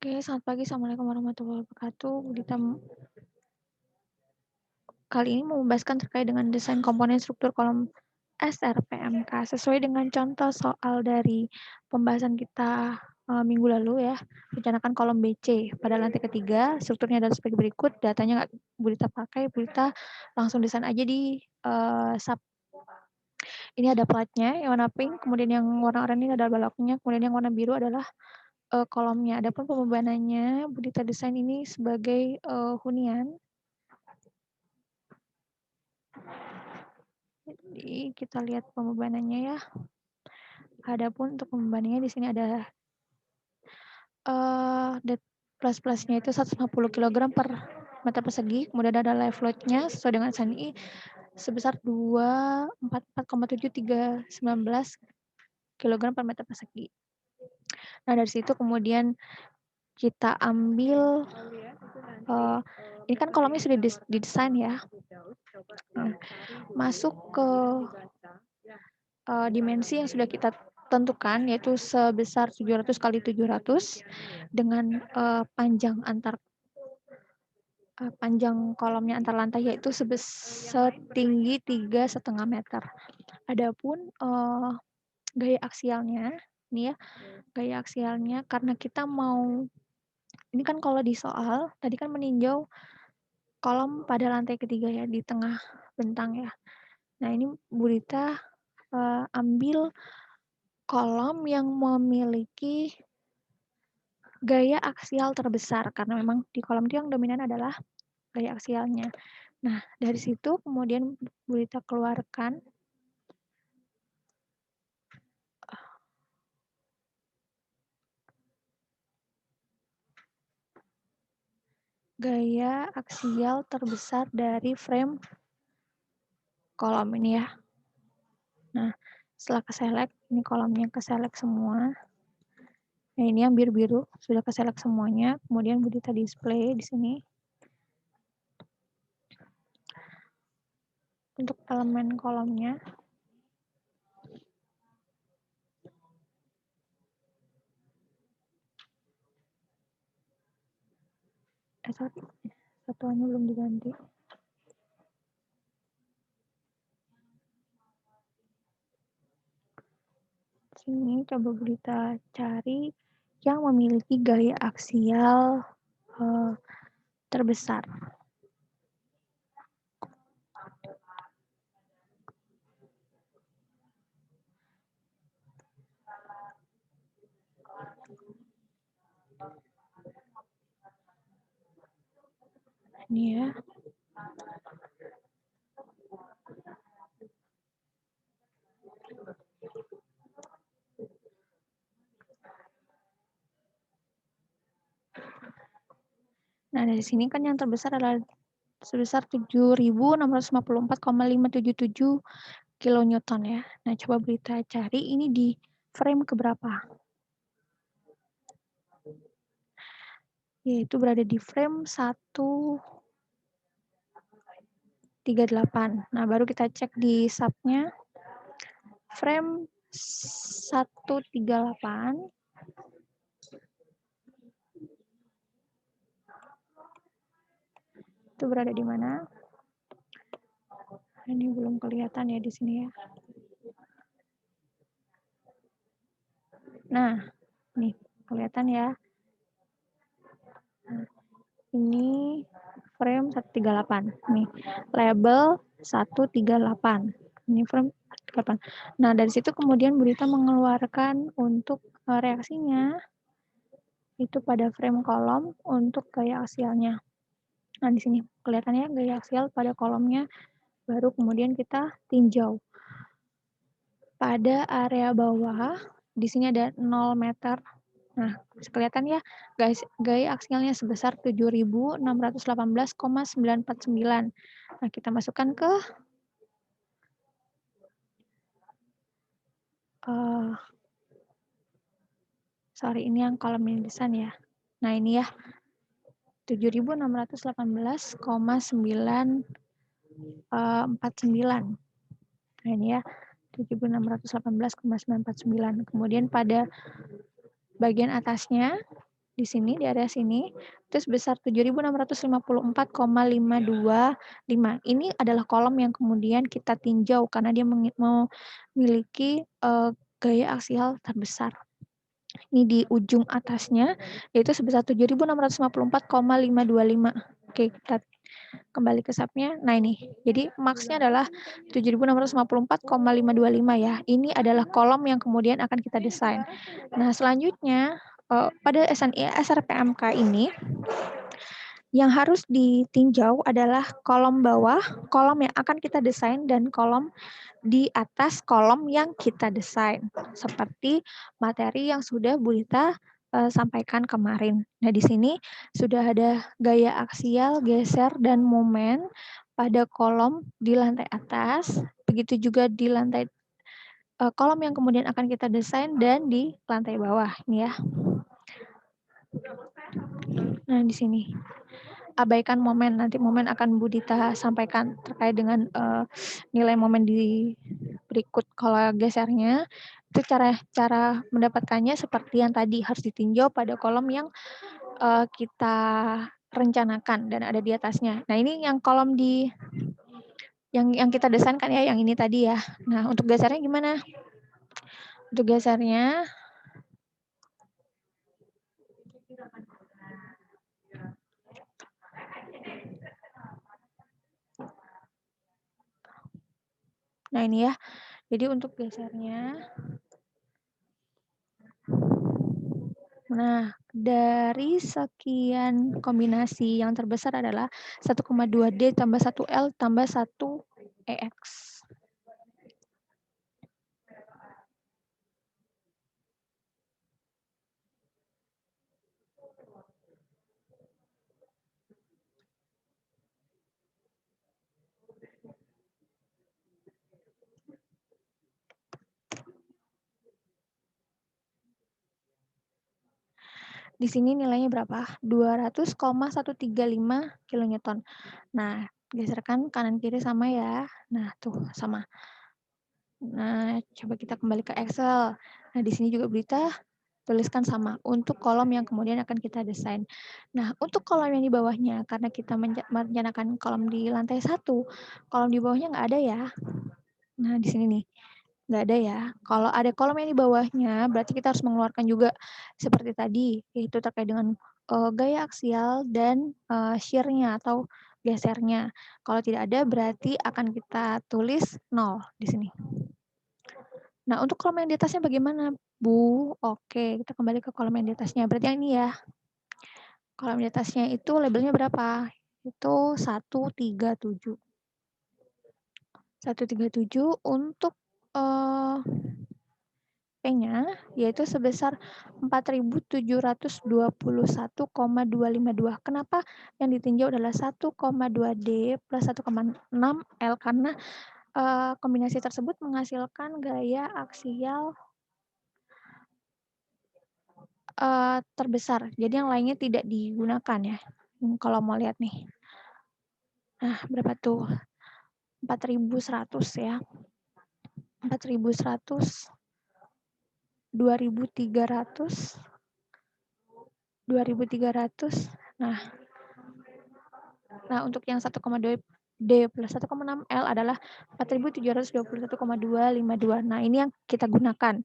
Oke, selamat pagi. Assalamualaikum warahmatullahi wabarakatuh. Kali ini mau membahaskan terkait dengan desain komponen struktur kolom SRPMK sesuai dengan contoh soal dari pembahasan kita minggu lalu ya. Rencanakan kolom BC pada lantai ketiga, strukturnya adalah sebagai berikut. Datanya nggak Bulita pakai, Bulita langsung desain aja di SAP. Ini ada platnya yang warna pink, kemudian yang warna oranye ini adalah baloknya, kemudian yang warna biru adalah kolomnya. Adapun pembebanannya, Bulita desain ini sebagai hunian. Jadi kita lihat pembebanannya ya. Adapun untuk pembebanannya di sini ada plus-plusnya itu 150 kg per meter persegi. Kemudian ada live load-nya sesuai dengan SNI sebesar 244,7319 kg per meter persegi. Nah dari situ kemudian kita ambil ini kan kolomnya sudah didesain ya. Nah, masuk ke dimensi yang sudah kita tentukan yaitu sebesar 700 kali 700 dengan panjang kolomnya antar lantai yaitu setinggi 3,5 meter. Adapun gaya aksialnya ini ya, gaya aksialnya karena kita mau ini kan kalau di soal tadi kan meninjau kolom pada lantai ketiga ya di tengah bentang ya. Nah, ini Bulita ambil kolom yang memiliki gaya aksial terbesar karena memang di kolom itu yang dominan adalah gaya aksialnya. Nah, dari situ kemudian Bulita keluarkan gaya aksial terbesar dari frame kolom ini ya. Nah, setelah ke-select, ini kolomnya ke-select semua. Nah, ini yang biru-biru sudah ke-select semuanya. Kemudian Bulita display di sini. Untuk elemen kolomnya. Satuannya belum diganti. Sini coba Bulita cari yang memiliki gaya aksial terbesar. Ini ya. Nah, dari sini kan yang terbesar adalah sebesar 7.654,577 kilonewton ya. Nah, coba Bulita cari ini di frame keberapa? Yaitu berada di frame 138. Nah, baru kita cek di sub-nya. Frame 138 itu berada di mana? Ini belum kelihatan ya di sini ya. Nah, nih kelihatan ya. Nah, ini frame 138. Nih, label 138. Ini frame 138. Nah, dari situ kemudian Bulita mengeluarkan untuk reaksinya itu pada frame kolom untuk gaya aksialnya. Nah, di sini kelihatannya gaya aksial pada kolomnya, baru kemudian kita tinjau. Pada area bawah, di sini ada 0 meter. Nah, kelihatan ya, gaya aksialnya sebesar 7.618,949. Nah, kita masukkan ke ini yang kolom ini desain ya. Nah, ini ya, 7.618,949. Nah, ini ya, 7.618,949. Kemudian pada bagian atasnya, di sini, di area sini, itu sebesar 7.654,525. Ini adalah kolom yang kemudian kita tinjau karena dia memiliki gaya aksial terbesar. Ini di ujung atasnya, yaitu sebesar 7.654,525. Oke, kita kembali ke subnya. Nah ini, jadi max-nya adalah 7.654,525 ya. Ini adalah kolom yang kemudian akan kita desain. Nah selanjutnya, pada SNI SRPMK ini, yang harus ditinjau adalah kolom bawah, kolom yang akan kita desain, dan kolom di atas kolom yang kita desain. Seperti materi yang sudah Bu Rita sampaikan kemarin. Nah, di sini sudah ada gaya aksial, geser, dan momen pada kolom di lantai atas. Begitu juga di lantai kolom yang kemudian akan kita desain dan di lantai bawah. Ini ya. Nah, di sini. Abaikan momen, nanti momen akan Bu Dita sampaikan terkait dengan nilai momen di berikut. Kalau gesernya, itu cara mendapatkannya seperti yang tadi, harus ditinjau pada kolom yang kita rencanakan dan ada di atasnya. Nah ini yang kolom di yang kita desainkan ya, yang ini tadi ya. Nah untuk gesernya gimana? Untuk gesernya, nah ini ya. Jadi untuk gesernya, nah dari sekian kombinasi yang terbesar adalah 1,2D tambah 1L tambah 1EX. Di sini nilainya berapa? 200,135 kilonewton. Nah, geserkan kanan kiri sama ya. Nah, tuh sama. Nah, coba kita kembali ke Excel. Nah, di sini juga berita tuliskan sama untuk kolom yang kemudian akan kita desain. Nah, untuk kolom yang di bawahnya, karena kita merencanakan kolom di lantai 1, kolom di bawahnya nggak ada ya. Nah, di sini nih, nggak ada ya. Kalau ada kolom yang di bawahnya, berarti kita harus mengeluarkan juga seperti tadi, yaitu terkait dengan gaya aksial dan shear-nya atau gesernya. Kalau tidak ada, berarti akan kita tulis 0 di sini. Nah, untuk kolom yang di atasnya bagaimana, Bu? Oke, kita kembali ke kolom yang di atasnya. Berarti yang ini ya. Kolom di atasnya itu labelnya berapa? Itu 137. 137 untuk P-nya yaitu sebesar 4.721,252. Kenapa yang ditinjau adalah 1,2D plus 1,6 L karena kombinasi tersebut menghasilkan gaya aksial terbesar. Jadi yang lainnya tidak digunakan ya. Kalau mau lihat nih. Nah, berapa tuh? 4.100 ya. 4.100, 2.300, 2.300. Nah, untuk yang 1,2D plus 1,6 L adalah 4.721,252. Nah, ini yang kita gunakan.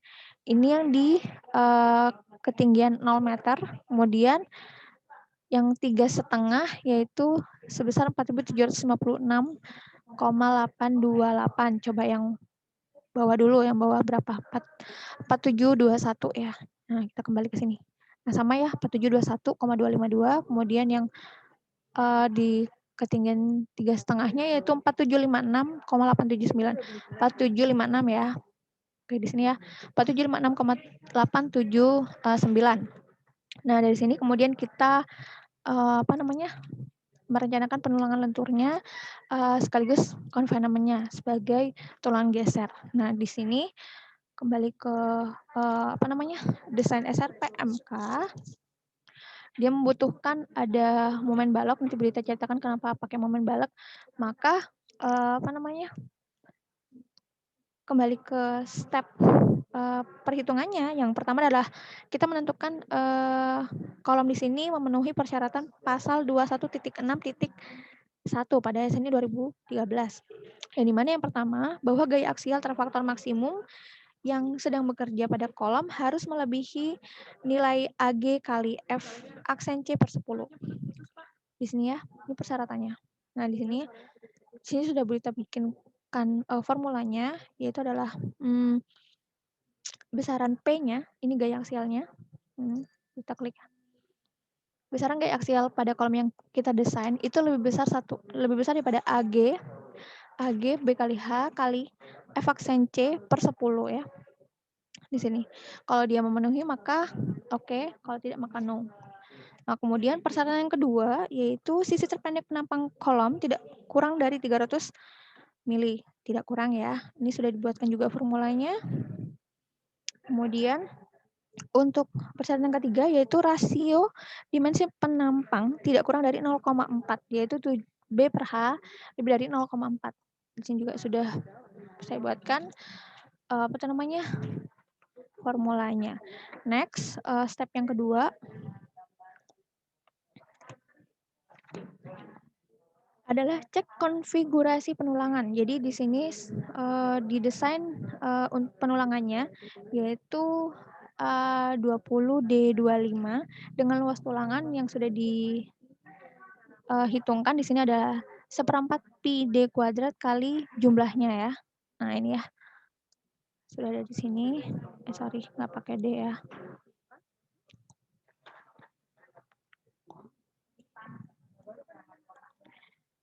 Ini yang di ketinggian 0 meter, kemudian yang 3,5 yaitu sebesar 4.756,828. Coba yang bawah dulu, yang bawah berapa? 4721 ya. Nah, kita kembali ke sini. Nah, sama ya, 4721,252. Kemudian yang di ketinggian 3,5-nya yaitu 4756,879. 4756 ya. Oke, di sini ya. 4756,879. Nah, dari sini kemudian kita merencanakan penulangan lenturnya sekaligus confinement-nya sebagai tulang geser. Nah, di sini kembali ke desain SRPMK. Dia membutuhkan ada momen balok, nanti berita ceritakan kenapa pakai momen balok. Maka kembali ke step perhitungannya. Yang pertama adalah kita menentukan kolom di sini memenuhi persyaratan pasal 21.6.1 pada SNI 2013. Yang dimana yang pertama, bahwa gaya aksial terfaktor maksimum yang sedang bekerja pada kolom harus melebihi nilai AG kali F aksen C per 10. Di sini ya, ini persyaratannya. Nah, di sini sudah kita bikinkan formulanya, yaitu adalah besaran P-nya, ini gaya aksialnya. Kita klik. Besaran gaya aksial pada kolom yang kita desain itu lebih besar daripada AG B kali H kali F aksen C per 10 ya. Di sini. Kalau dia memenuhi maka oke, kalau tidak maka no. Nah, kemudian persyaratan yang kedua yaitu sisi terpendek penampang kolom tidak kurang dari 300 mili. Tidak kurang ya. Ini sudah dibuatkan juga formulanya. Kemudian untuk persyaratan ketiga yaitu rasio dimensi penampang tidak kurang dari 0,4 yaitu B per H lebih dari 0,4. Di sini juga sudah saya buatkan formulanya. Next, step yang kedua adalah cek konfigurasi penulangan. Jadi di sini didesain penulangannya yaitu 20D25 dengan luas tulangan yang sudah dihitungkan di sini ada 1/4 pi D kuadrat kali jumlahnya ya. Nah ini ya, sudah ada di sini. Sorry, nggak pakai D ya.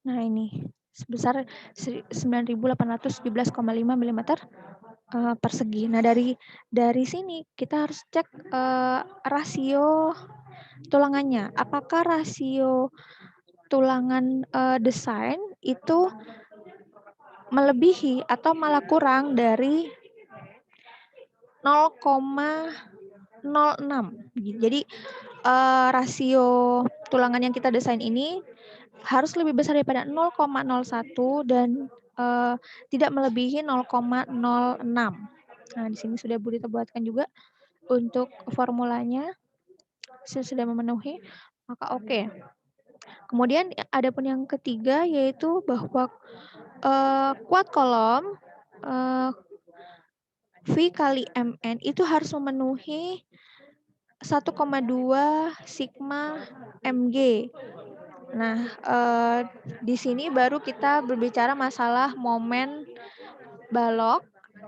Nah ini sebesar 9.817,5 mm persegi. Nah dari sini kita harus cek rasio tulangannya. Apakah rasio tulangan desain itu melebihi atau malah kurang dari 0,06. Jadi rasio tulangan yang kita desain ini harus lebih besar daripada 0,01 dan tidak melebihi 0,06. Nah, di sini sudah Bu Dita buatkan juga untuk formulanya. Sudah memenuhi, maka oke. Kemudian ada pun yang ketiga yaitu bahwa kuat kolom V kali MN itu harus memenuhi 1,2 sigma mg. Nah, di sini baru kita berbicara masalah momen balok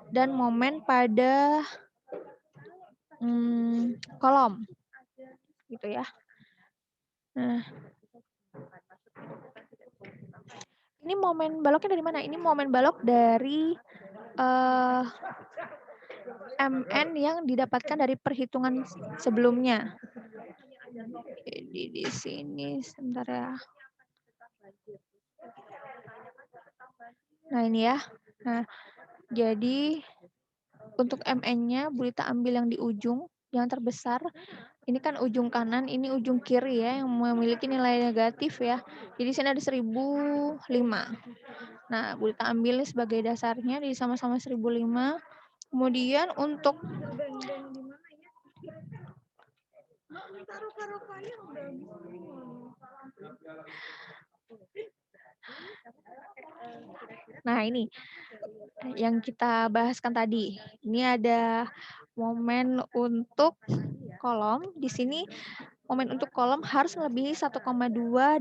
dan momen pada kolom, gitu ya. Nah, ini momen baloknya dari mana? Ini momen balok dari MN yang didapatkan dari perhitungan sebelumnya. Jadi di sini sebentar ya. Nah ini ya. Nah jadi untuk MN-nya Bu Dita ambil yang di ujung, yang terbesar. Ini kan ujung kanan, ini ujung kiri ya yang memiliki nilai negatif ya. Jadi sini ada 1005. Nah Bu Dita ambil sebagai dasarnya di sama-sama 1005. Kemudian untuk nah ini yang kita bahaskan tadi. Ini ada momen untuk kolom. Di sini momen untuk kolom harus melebihi 1,2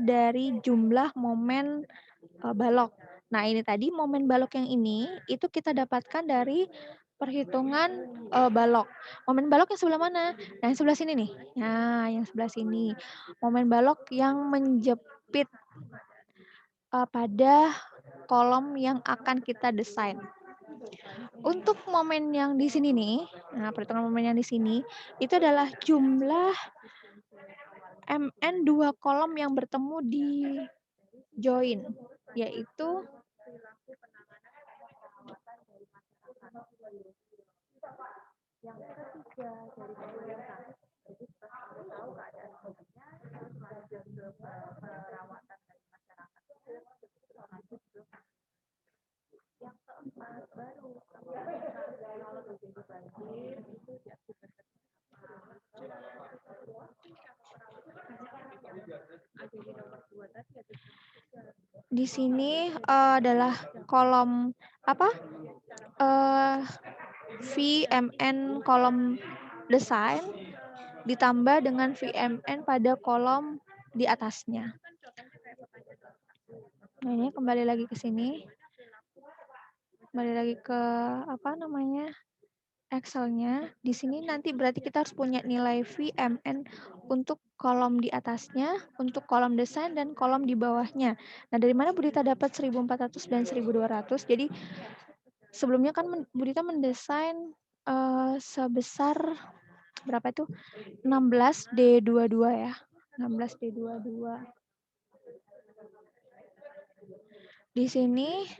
dari jumlah momen balok. Nah ini tadi momen balok yang ini itu kita dapatkan dari perhitungan balok. Momen balok yang sebelah mana? Nah yang sebelah sini nih. Nah yang sebelah sini. Momen balok yang menjepit pada kolom yang akan kita desain. Untuk momen yang di sini nih, nah perhitungan momen yang di sini itu adalah jumlah MN 2 kolom yang bertemu di join, yaitu yang ketiga dari pemerintah. Jadi kita tahu keadaan sebelumnya lanjut ke perawatan dari masyarakat lanjut ke yang keempat baru kalau menjadi Di sini adalah kolom apa? VMN kolom desain ditambah dengan VMN pada kolom di atasnya. Nah, ini kembali lagi ke sini. Kembali lagi ke apa namanya? Excel-nya. Di sini nanti berarti kita harus punya nilai VMN untuk kolom di atasnya, untuk kolom desain dan kolom di bawahnya. Nah, dari mana Bu Dita dapat 1400 dan 1200? Jadi sebelumnya kan Bu Dita mendesain sebesar berapa itu? 16D22 ya. 16D22. Di sini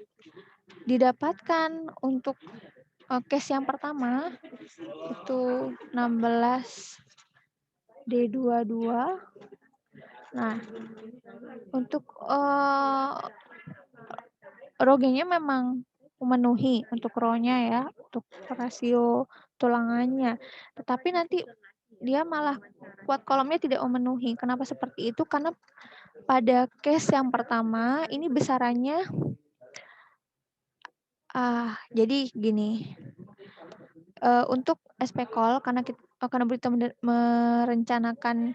didapatkan untuk case yang pertama itu 16D22. Nah, untuk rogenya memang memenuhi untuk row-nya ya, untuk rasio tulangannya. Tetapi nanti dia malah kuat kolomnya tidak memenuhi. Kenapa seperti itu? Karena pada case yang pertama ini besarannya jadi gini. Untuk SPKOL karena Bu Dita merencanakan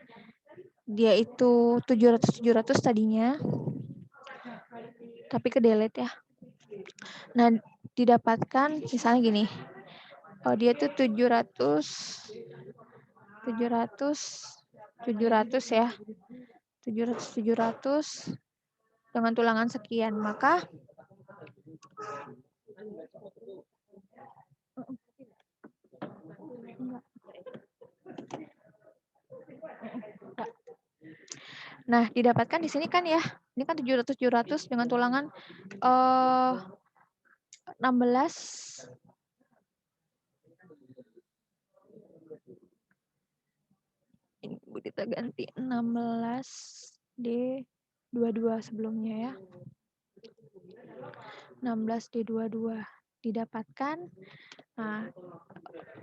dia itu 700 tadinya. Tapi ke delete ya. Nah, didapatkan misalnya gini. Dia tuh 700 ya. 700 dengan tulangan sekian. Maka nah, didapatkan di sini kan ya. Ini kan 700 dengan tulangan 16. Ini Bu Dita ganti 16D22 sebelumnya ya. 16D22 didapatkan. Nah,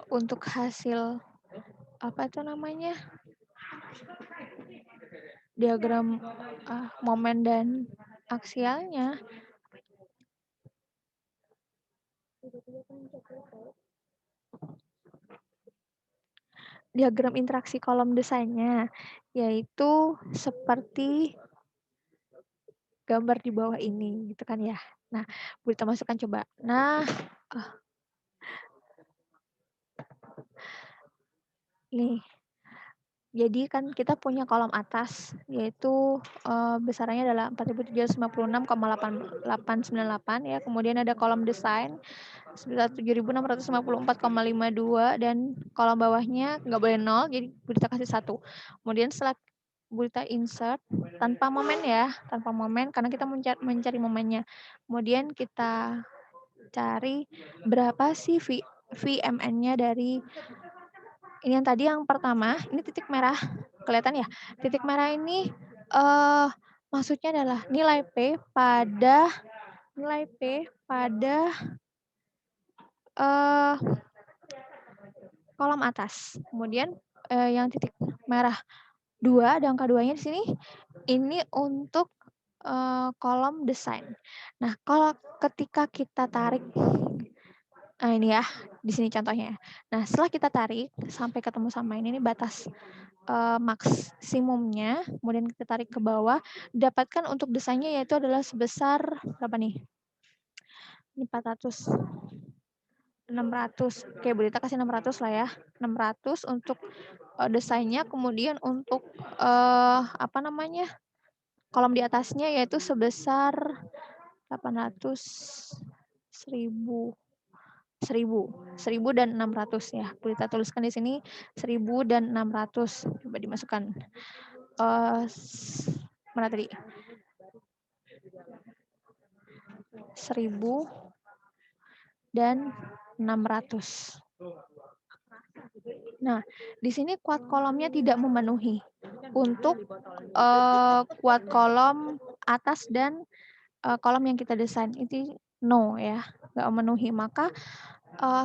untuk hasil apa itu namanya? Diagram momen dan aksialnya. Diagram interaksi kolom desainnya yaitu seperti gambar di bawah ini gitu kan ya. Nah, Bu Dita masukkan coba. Nah, nih. Jadi kan kita punya kolom atas yaitu besarannya adalah 4756,898 ya. Kemudian ada kolom desain sebesar 7654,52 dan kolom bawahnya nggak boleh 0 jadi Bu Dita kasih 1. Kemudian setelah Bu Dita insert tanpa momen ya, tanpa momen karena kita mencari momennya. Kemudian kita cari berapa sih VMN-nya dari ini yang tadi yang pertama, ini titik merah, kelihatan ya? Titik merah ini maksudnya adalah nilai P pada kolom atas. Kemudian yang titik merah 2, ada angka 2-nya di sini, ini untuk kolom desain. Nah, kalau ketika kita tarik, nah ini ya, di sini contohnya. Nah, setelah kita tarik sampai ketemu sama ini batas maksimumnya, kemudian kita tarik ke bawah, dapatkan untuk desainnya yaitu adalah sebesar berapa nih? Ini 400. 600. Oke, Bu Dita kasih 600 lah ya. 600 untuk desainnya, kemudian untuk apa namanya? Kolom di atasnya yaitu sebesar 800 1000 dan 600 ya. Bu Dita tuliskan di sini 1000 dan 600. Coba dimasukkan. Mana tadi? 1000 dan 600. Nah, di sini kuat kolomnya tidak memenuhi. Untuk kuat kolom atas dan kolom yang kita desain itu no ya, nggak memenuhi. Maka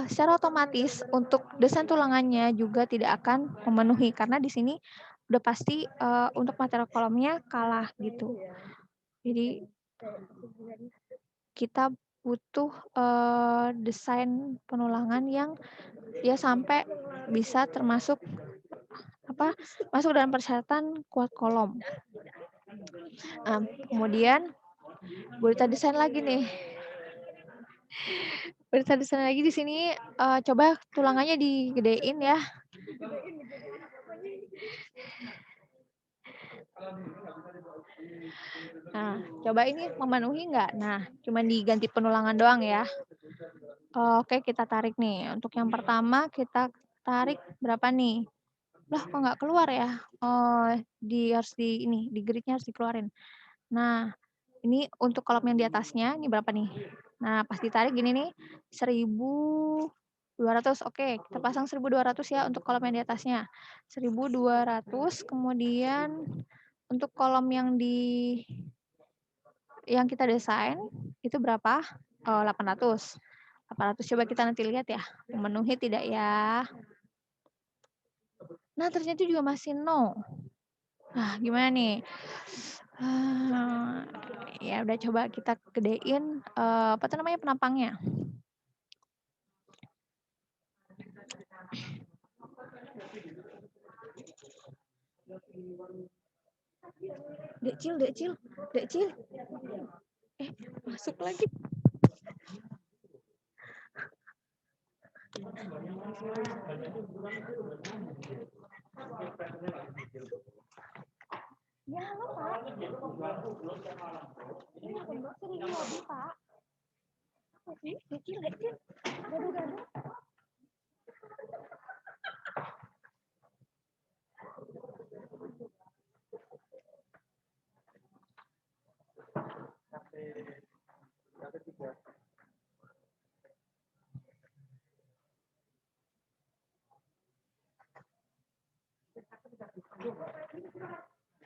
secara otomatis untuk desain tulangannya juga tidak akan memenuhi karena di sini udah pasti untuk material kolomnya kalah gitu. Jadi kita butuh desain penulangan yang ya sampai bisa termasuk masuk dalam persyaratan kuat kolom. Kemudian berita desain lagi nih. Berita desain lagi di sini coba tulangannya digedein ya. Nah, coba ini memenuhi nggak? Nah, cuma diganti penulangan doang ya. Oke, kita tarik nih. Untuk yang pertama kita tarik berapa nih? Loh, kok nggak keluar ya? Harus di gridnya harus dikeluarin. Nah, ini untuk kolom yang di atasnya, ini berapa nih? Nah, pas ditarik gini nih, 1.200. Oke, kita pasang 1.200 ya untuk kolom yang di atasnya. 1.200, kemudian untuk kolom yang kita desain, itu berapa? 800. 800, coba kita nanti lihat ya, memenuhi tidak ya? Nah, ternyata juga masih no. Nah, gimana nih? Ya udah coba kita gedein penampangnya. Dekcil. Masuk lagi. Ya, halo Pak. Ini akun blog sering lobby, Pak. Dekcil. Gaduh.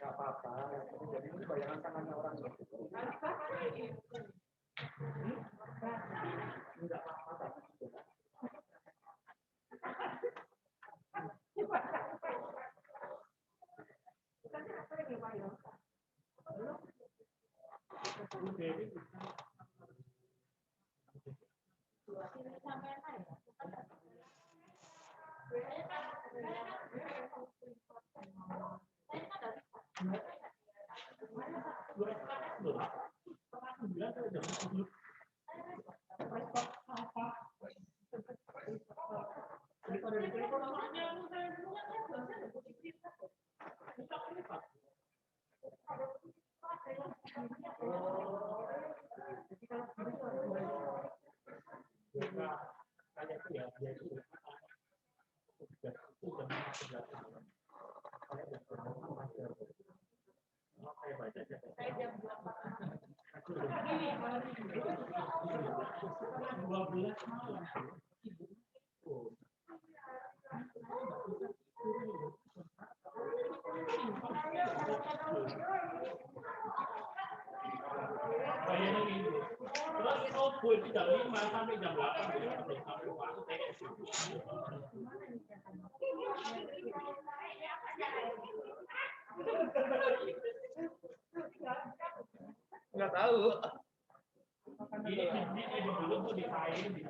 Nggak apa-apa, jadi ini bayangan tangannya orang itu. Nggak apa-apa. Terus jam 5 sampai jam 8 nggak tahu. Ini dulu tuh dipain di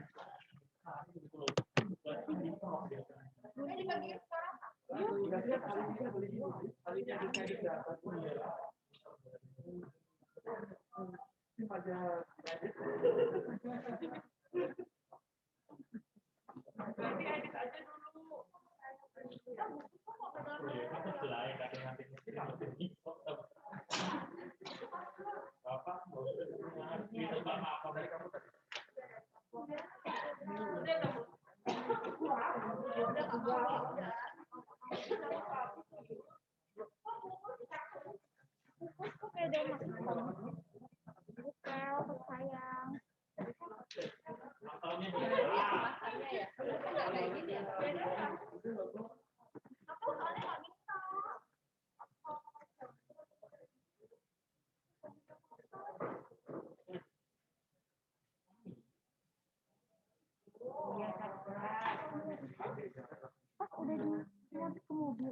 Ya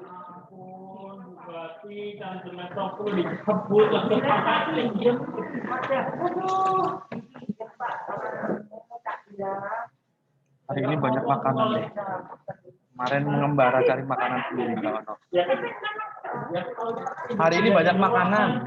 ampun, Bugatti dan Metropol dikebut untuk pakai. Hari ini banyak makanan deh. Kemarin mengembara cari makanan sendiri kawan. Hari ini banyak makanan.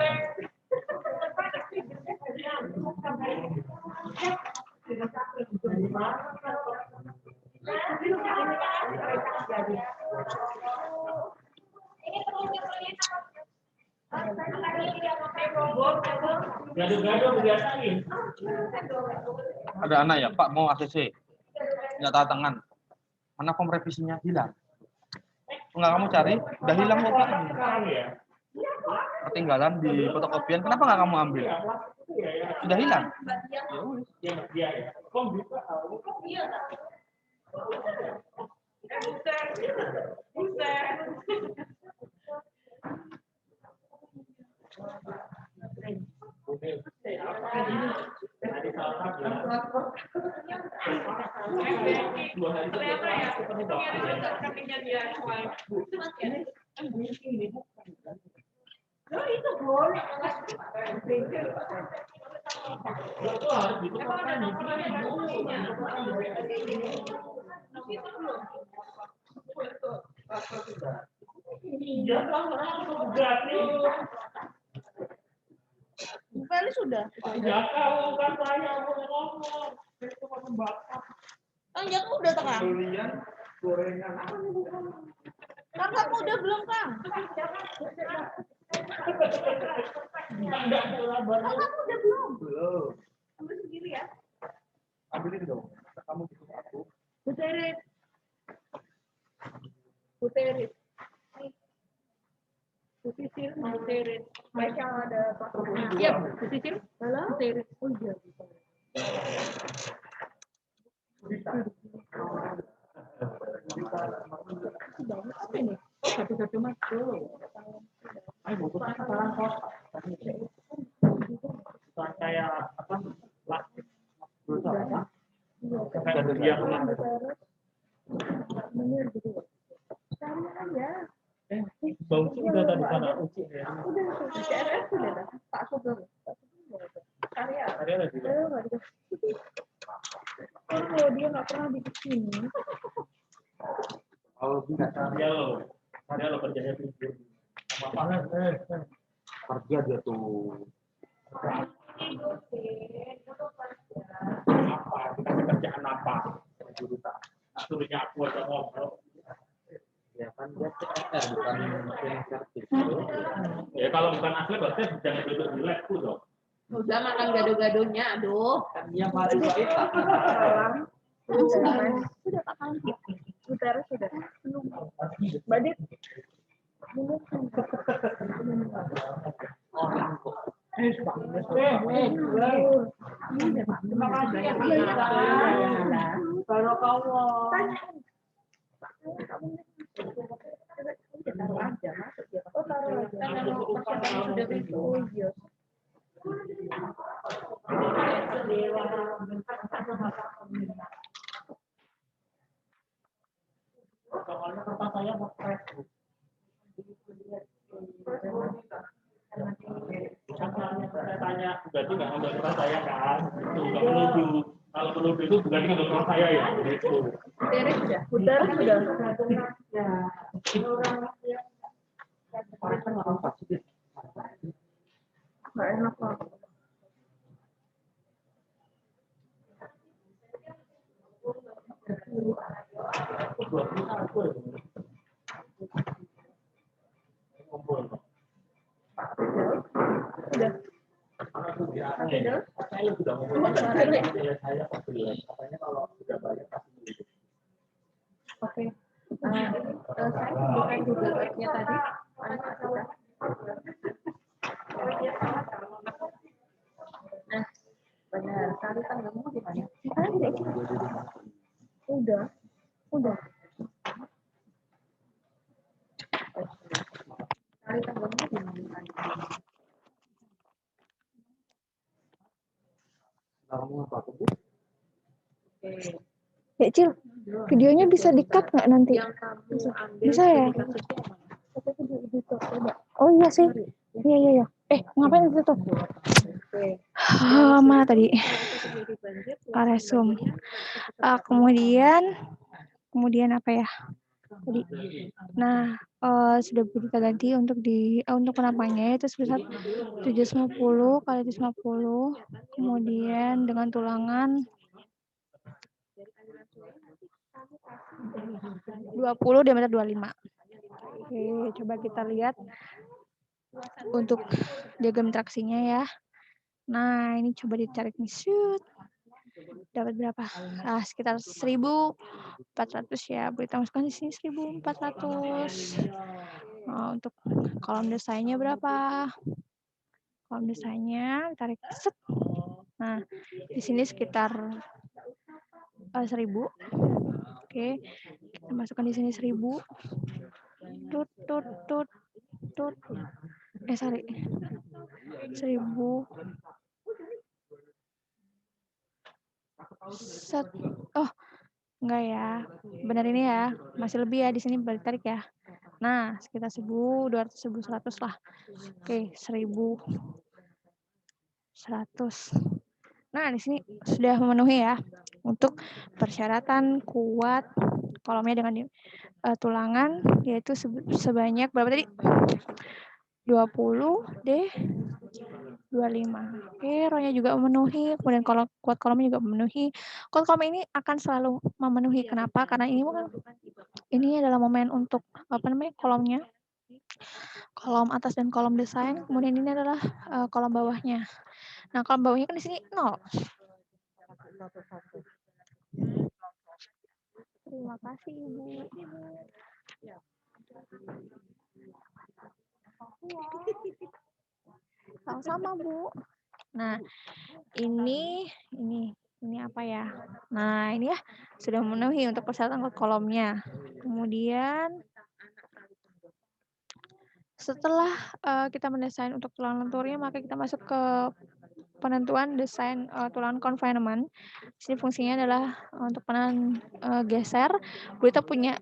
Gaduh-gaduh biasain. Ada anak ya, Pak mau ACC. Nggak tahu tangan. Mana form revisinya hilang. Enggak kamu cari, udah hilang kok Pak. Ketinggalan di fotokopian, kenapa nggak kamu ambil? Sudah hilang. Iya. Kok bisa? Bukan sudah. Ya kamu kan saya mau ngomong. Itu membakar. Kang Jack udah tengah. Durian, gorengan. Kang kamu udah belum Kang? Enggak sabar. Kang kamu udah belum? Belum. Ambil sendiri ya. Ambilin dong. Kamu butuh aku. Puterit. Puterit. Putisir, puterit. Baik yang ada pakai. Iya, putisir. Halo. Puterit. Oh iya. Banyak apa ini? Satu-satu mas. Ayo butuh sekarang kos. Bukan kayak apa? Plastik. Berusaha apa? Kayak dia kemana? Bener gitu. Cari aja. Bau udah tadi sana uci ya. Udah, di CRS sudah dah. Pak aku belum. Karya. Ada lagi. Kalau dia nggak pernah di sini. Kalau bisa karya lo kerjanya pinggir. Apa? Kerja dia tuh. Apa? Kita kerjaan apa? Jurusan. Suruhnya aku aja ngomong. Ya kan dia CSR bukan mesin servis. Ya kalau bukan atlet berarti jangan duduk di lab tuh dong. Udah makan gaduh-gaduhnya, aduh. Yang paling kita. Sudah kakak. Sudah. Belum. Badit. Belum. Orang kok. Terima kasih ya. Kalau kamu taruh aja, masuk dia. Oh, taruh aja. Kan sudah begitu. Oh, iya. Soalnya kata saya mau stres. Saya tanya, berarti nggak ngambil surat saya kan? Itu nggak menuduh. Kalau menuduh itu berarti ngambil surat saya ya. Itu. Teres sudah. Putar sudah. Nggak enak kok. Sudah. Saya sudah ngomong saya katanya kalau sudah banyak kasih. Oke. Saya bukan juga webnya tadi. Nah, benar. Tadi kan kamu di mana? Udah. Ya, Cil, videonya bisa di-cut nggak nanti? Bisa ya? Oh iya sih. Iya. Ngapain itu tuh? Mana tadi? Resum. Kemudian apa ya? Tadi. Nah, sudah kita ganti untuk untuk penampangnya itu sebesar 750 kali 750. Kemudian dengan tulangan 20 diameter 25. Oke, coba kita lihat untuk diagram traksinya ya. Nah, ini coba ditarik nih, shoot. Dapat berapa? Sekitar 1.400 ya. Kita masukkan di sini 1.400. Nah, untuk kolom desainnya berapa? Kolom desainnya tarik set. Nah, di sini sekitar 1.000. Oke, kita masukkan di sini 1.000. Tut. 1.000. Set. Oh, enggak ya. Benar ini ya. Masih lebih ya, di sini balik tarik ya. Nah, sekitar 1.200, 1.100 lah. Oke, 1.100. Nah, di sini sudah memenuhi ya untuk persyaratan kuat kolomnya dengan tulangan, yaitu sebanyak berapa tadi? 20 D 25. Oke, row-nya juga memenuhi, kemudian kuat kolomnya juga memenuhi. Kuat kolom ini akan selalu memenuhi. Kenapa? Karena ini adalah momen untuk kolomnya. Kolom atas dan kolom desain, kemudian ini adalah kolom bawahnya. Nah, kolom bawahnya kan di sini 0. Terima kasih, Ibu. Sama-sama, Bu. Nah, ini apa ya? Nah, ini ya sudah memenuhi untuk persyaratan kolomnya. Kemudian setelah kita mendesain untuk tulang lenturnya, maka kita masuk ke penentuan desain tulang confinement. Sini fungsinya adalah untuk penahan geser. Kita punya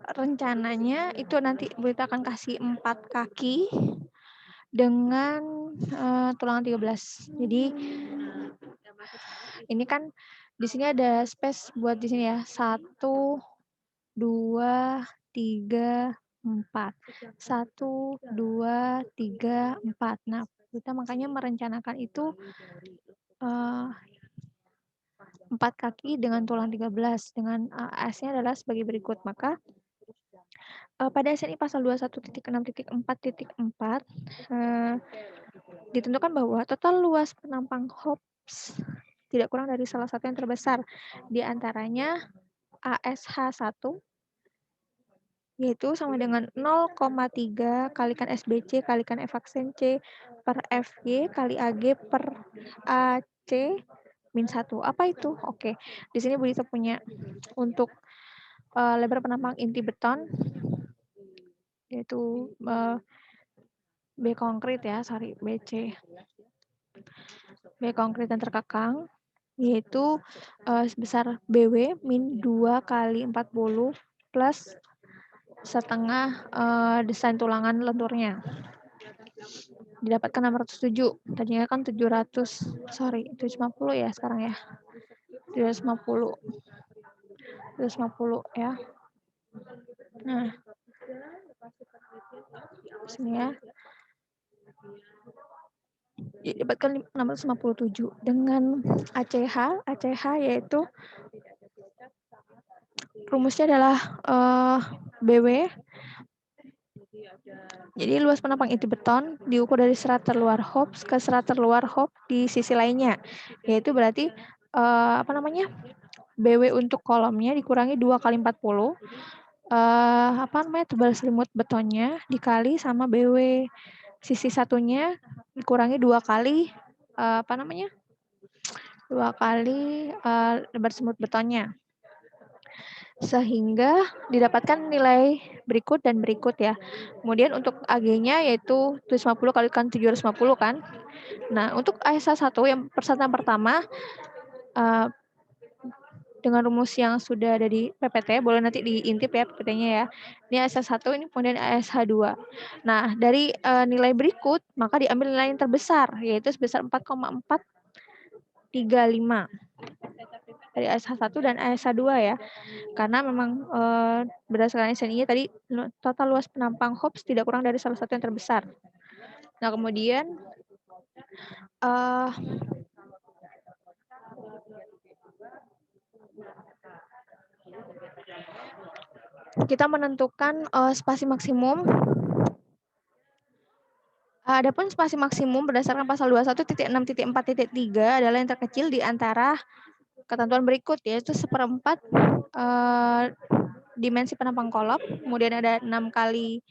rencananya itu nanti Berita akan kasih 4 kaki dengan tulangan 13. Jadi ini kan di sini ada space buat di sini ya. 1, 2, 3, 4. 1, 2, 3, 4. Nah, kita makanya merencanakan itu 4 kaki dengan tulang 13 dengan AS-nya adalah sebagai berikut. Maka pada SNI pasal 21.6.4.4 ditentukan bahwa total luas penampang HOPS tidak kurang dari salah satu yang terbesar, di antaranya ASH1 yaitu sama dengan 0,3 kalikan SBC kalikan F-aksen C per FY kali AG per AC min 1. Apa itu? Oke, di sini Bu Dita punya untuk lebar penampang inti beton yaitu B konkrit ya, BC. B konkrit dan terkekang yaitu sebesar BW min 2 kali 40 plus setengah desain tulangan lenturnya. Didapatkan 607. Tadinya kan 750 ya sekarang ya. 750 ya. Nah, sini ya. Didapatkan 657 dengan ACH yaitu rumusnya adalah BW. Jadi luas penampang inti beton diukur dari serat terluar HOPS ke serat terluar HOPS di sisi lainnya. Yaitu berarti BW untuk kolomnya dikurangi 2 kali 40. Tebal selimut betonnya dikali sama BW sisi satunya dikurangi 2 kali 2 kali lebar semut betonnya. Sehingga didapatkan nilai berikut dan berikut ya. Kemudian untuk AG-nya yaitu 750 kalikan 750 kan. Nah, untuk ASH1 yang persyaratan pertama dengan rumus yang sudah ada di PPT, boleh nanti diintip ya PPT-nya ya. Ini ASH1, ini kemudian ASH2. Nah, dari nilai berikut, maka diambil nilai yang terbesar, yaitu sebesar 4,435 dari ASH1 dan ASH2 ya. Karena memang berdasarkan SNI tadi, total luas penampang HOPS tidak kurang dari salah satu yang terbesar. Nah, kemudian kita menentukan spasi maksimum. Adapun spasi maksimum berdasarkan pasal 21.6.4.3 adalah yang terkecil di antara ketentuan berikut, yaitu 1/4 dimensi penampang kolom, kemudian ada 6 kali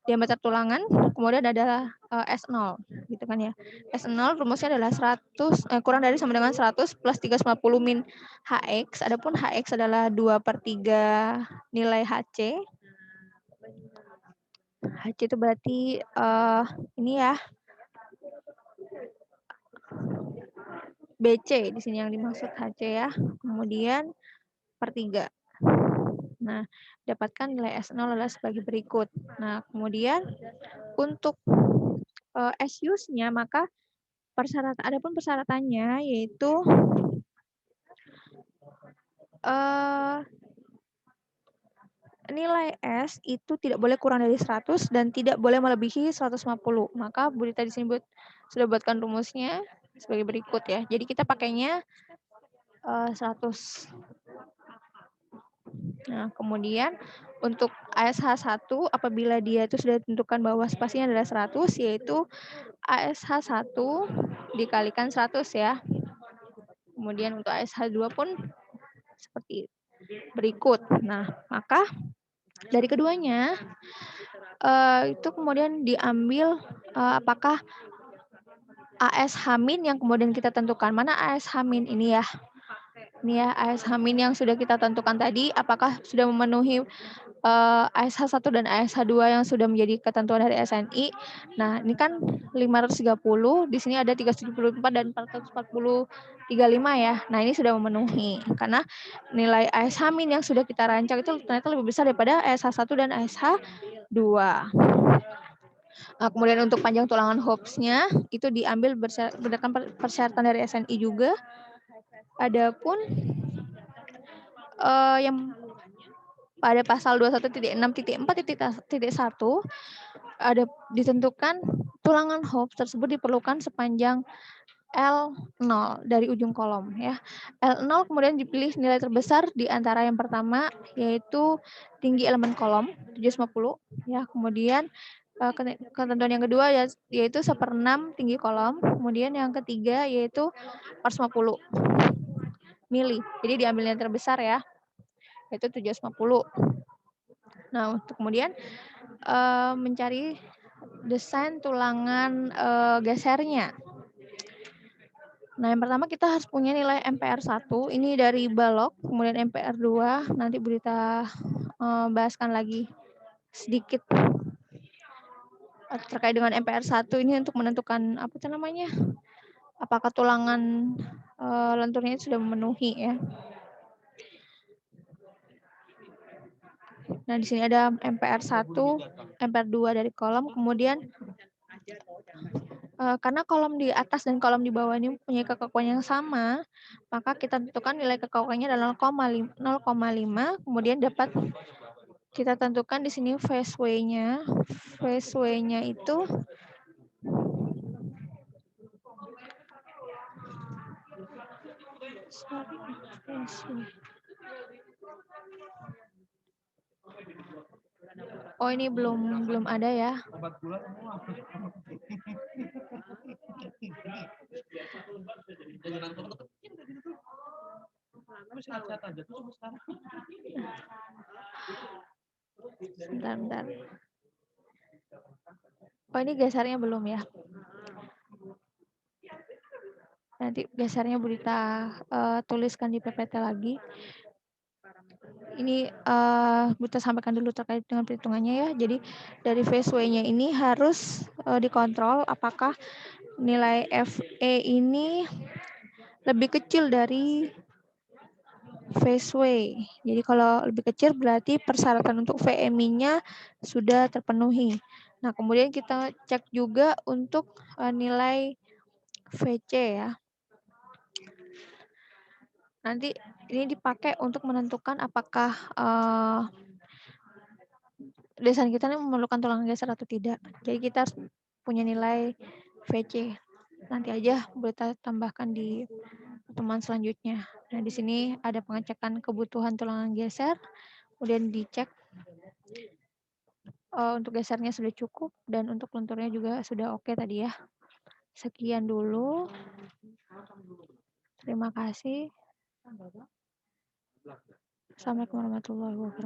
diameter tulangan, kemudian adalah S0 gitu kan ya. S0 rumusnya adalah 100 kurang dari sama dengan 100 plus 350 min HX. Adapun HX adalah 2/3 nilai HC. HC itu berarti ini ya. BC di sini yang dimaksud HC ya. Kemudian per 3. Nah, dapatkan nilai S0 adalah sebagai berikut. Nah, kemudian untuk S-use-nya maka adapun persyaratannya yaitu nilai S itu tidak boleh kurang dari 100 dan tidak boleh melebihi 150. Maka Bu Dita di sini sudah buatkan rumusnya sebagai berikut ya. Jadi kita pakainya 100. Nah, kemudian untuk ASH1 apabila dia itu sudah ditentukan bahwa spasinya adalah 100, yaitu ASH1 dikalikan 100 ya. Kemudian untuk ASH2 pun seperti berikut. Nah, maka dari keduanya itu kemudian diambil apakah ASH- yang kemudian kita tentukan. Mana ASH- ini ya? Ini ya ASH- yang sudah kita tentukan tadi, apakah sudah memenuhi ASH1 dan ASH2 yang sudah menjadi ketentuan dari SNI. Nah, ini kan 530, di sini ada 374 dan 440 ya. Nah, ini sudah memenuhi karena nilai ASH- yang sudah kita rancang itu ternyata lebih besar daripada ASH1 dan ASH2. Nah, kemudian untuk panjang tulangan HOPS-nya itu diambil berdasarkan persyaratan dari SNI juga. Adapun yang pada pasal 21.6.4.1 ada ditentukan tulangan HOPS tersebut diperlukan sepanjang L0 dari ujung kolom ya. L0 kemudian dipilih nilai terbesar di antara yang pertama yaitu tinggi elemen kolom 750 ya. Kemudian ketentuan yang kedua yaitu 1/6 tinggi kolom. Kemudian yang ketiga yaitu 450 mili. Jadi diambil yang terbesar ya. Yaitu 750. Nah, untuk kemudian mencari desain tulangan gesernya. Nah, yang pertama kita harus punya nilai MPR1, ini dari balok, kemudian MPR2, nanti Bu Dita bahaskan lagi sedikit terkait dengan MPR1 ini untuk menentukan apa itu namanya? Apakah tulangan lenturnya sudah memenuhi ya. Nah, di sini ada MPR1, MPR2 dari kolom, kemudian karena kolom di atas dan kolom di bawah ini punya kekakuan yang sama, maka kita tentukan nilai kekakuannya adalah 0,5, kemudian dapat kita tentukan di sini phaseway-nya. Phaseway-nya itu oh, ini belum ada ya. Bentar. Oh, ini gesernya belum ya. Nah, nanti gesernya Bu Dita tuliskan di PPT lagi. Ini Bu Dita sampaikan dulu terkait dengan perhitungannya ya. Jadi dari FSW-nya ini harus dikontrol apakah nilai FE ini lebih kecil dari FSW. Jadi kalau lebih kecil berarti persyaratan untuk VMI-nya sudah terpenuhi. Nah, kemudian kita cek juga untuk nilai VC ya. Nanti ini dipakai untuk menentukan apakah desain kita ini memerlukan tulang geser atau tidak. Jadi kita harus punya nilai VC. Nanti aja boleh tambahkan di pertemuan selanjutnya. Nah, di sini ada pengecekan kebutuhan tulangan geser, kemudian dicek untuk gesernya sudah cukup dan untuk lenturnya juga sudah oke tadi ya. Sekian dulu. Terima kasih. Assalamualaikum warahmatullahi wabarakatuh.